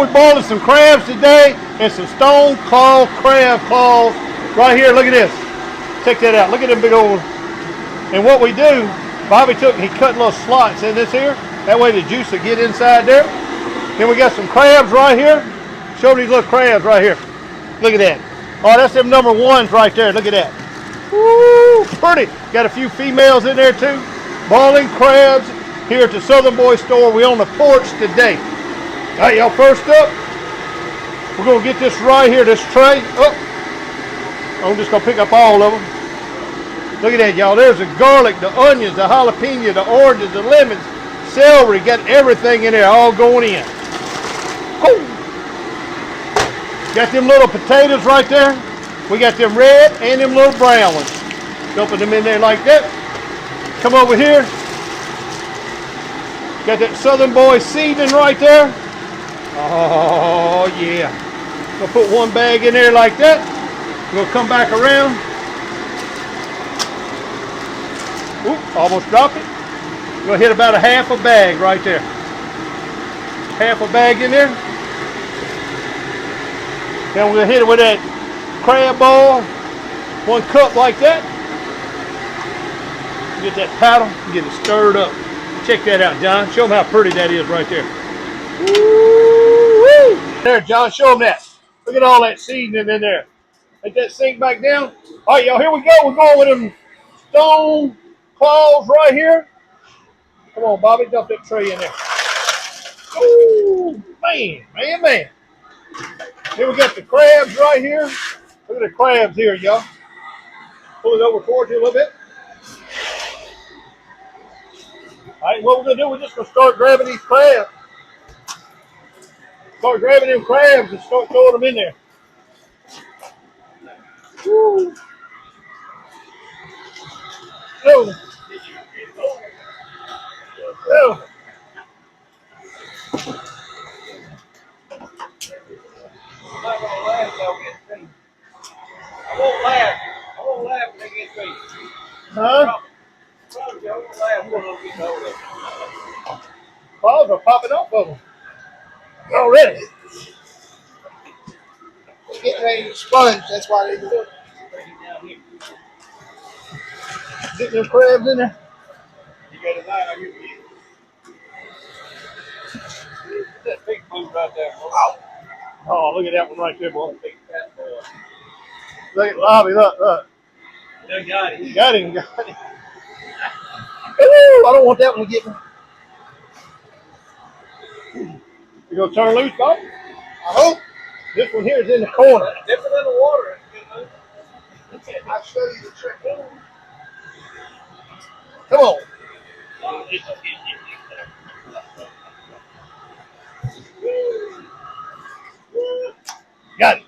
we boiled some crabs today and some stone claw crab claws right here. Look at this. Check that out. Look at them big old. And what we do, Bobby took and he cut little slots in this here. That way the juice will get inside there. Then we got some crabs right here. Show these little crabs right here. Look at that. Oh, that's them number ones right there. Look at that. Woo, pretty. Got a few females in there too. Boiling crabs here at the Southern Boyz store. We on the porch today. All right, y'all, first up, we're going to get this right here, this tray. Oh, I'm just going to pick up all of them. Look at that, y'all. There's the garlic, the onions, the jalapeno, the oranges, the lemons, celery. Got everything in there, all going in. Oh. Got them little potatoes right there. We got them red and them little brown ones. Dumping them in there like that. Come over here. Got that Southern Boyz seasoning right there. Oh, yeah. Gonna put one bag in there like that. We're gonna come back around. Oop, almost dropped it. We're gonna hit about a half a bag right there. Half a bag in there. Then we're gonna hit it with that crab ball. 1 cup like that. Get that paddle and get it stirred up. Check that out, John. Show them how pretty that is right there. Woo-wee. There, John, show them that. Look at all that seasoning in there. Let that sink back down. All right, y'all, here we go. We're going with them stone claws right here. Come on, Bobby, dump that tray in there. Ooh, man. Here we got the crabs right here. Look at the crabs here, y'all. Pull it over towards you a little bit. All right, what we're going to do, we're just going to start grabbing these crabs. Start grabbing them crabs and start throwing them in there. Woo. Oh. Oh. I'm not going to laugh till I get free. I won't laugh when they get free. Huh? Claws are popping off of them already. They're getting ready to sponge, that's why they do it. Get them crabs in there. You got a knife on your feet. That big blue right there. Oh, look at that one right there, boy. Look at Bobby, look. They got him. Got him. Ooh, I don't want that one to get me. You gonna turn loose, Bob? I hope. This one here is in the corner. Dip it in the water. I'll show you the trick. Come on. Got it.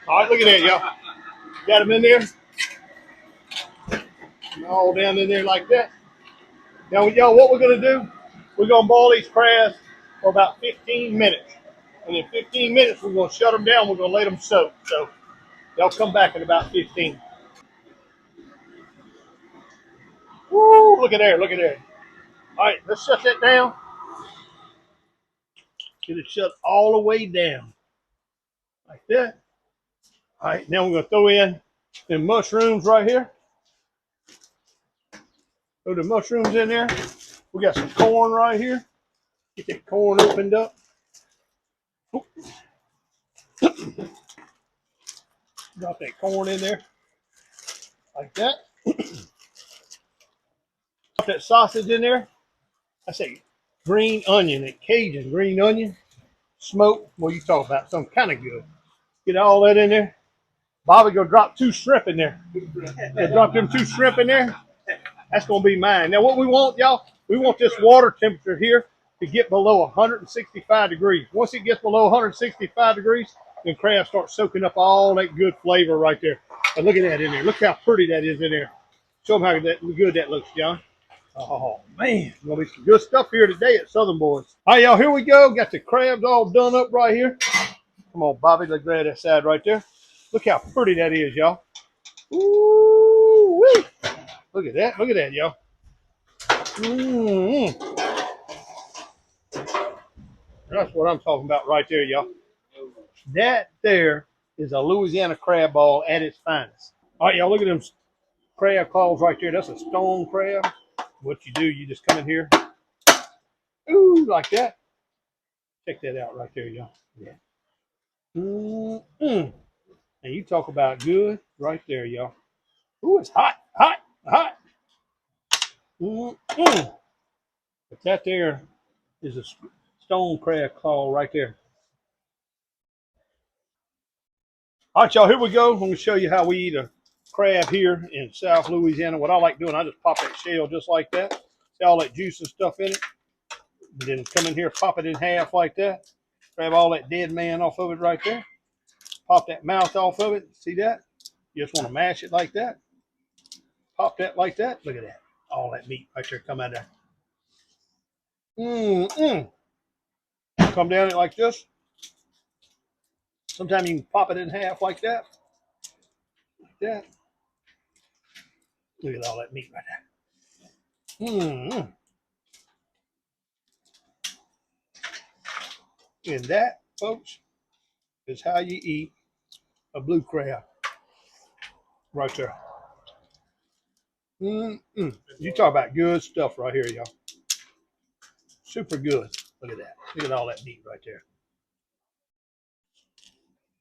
All right, look at that, y'all. Got them in there. All down in there like that. Now, y'all, what we're going to do, we're going to boil these crabs for about 15 minutes. And in 15 minutes, we're going to shut them down. We're going to let them soak. So, y'all come back in about 15. Woo, look at there, look at there. All right, let's shut that down. Get it shut all the way down. Like that. All right, now we're going to throw in the mushrooms right here. Throw the mushrooms in there. We got some corn right here. Get that corn opened up. Drop that corn in there. Like that. Drop that sausage in there. I say green onion, that Cajun green onion. Smoke. Well, you talk about something kind of good. Get all that in there. Bobby go drop 2 shrimp in there. Yeah, drop them 2 shrimp in there. That's going to be mine. Now, what we want, y'all, we want this water temperature here to get below 165 degrees. Once it gets below 165 degrees, then crabs start soaking up all that good flavor right there. And look at that in there. Look how pretty that is in there. Show them how good that looks, John. Oh, man. There's going to be some good stuff here today at Southern Boyz. All right, y'all, here we go. Got the crabs all done up right here. Come on, Bobby. Let's grab that side right there. Look how pretty that is, y'all. Ooh-wee. Look at that. Look at that, y'all. That's what I'm talking about right there, y'all. That there is a Louisiana crab ball at its finest. All right, y'all, look at them crab claws right there. That's a stone crab. What you do, you just come in here, ooh, like that. Check that out right there, y'all. Yeah. Mm-mm. And you talk about good right there, y'all. Ooh, it's hot, hot, hot. Mm-mm. But that there is a stone crab claw right there. All right, y'all, here we go. I'm going to show you how we eat a crab here in South Louisiana. What I like doing, I just pop that shell just like that. See all that juice and stuff in it. And then come in here, pop it in half like that. Grab all that dead man off of it right there. Pop that mouth off of it. See that? You just want to mash it like that. Pop that like that. Look at that. All that meat right there come out of there. Mm-mm. Come down it like this. Sometimes you can pop it in half like that. Like that. Look at all that meat right there. Mm-mm. And that, folks, is how you eat a blue crab. Right there. Mm-mm. You talk about good stuff right here, y'all. Super good. Look at that. Look at all that meat right there.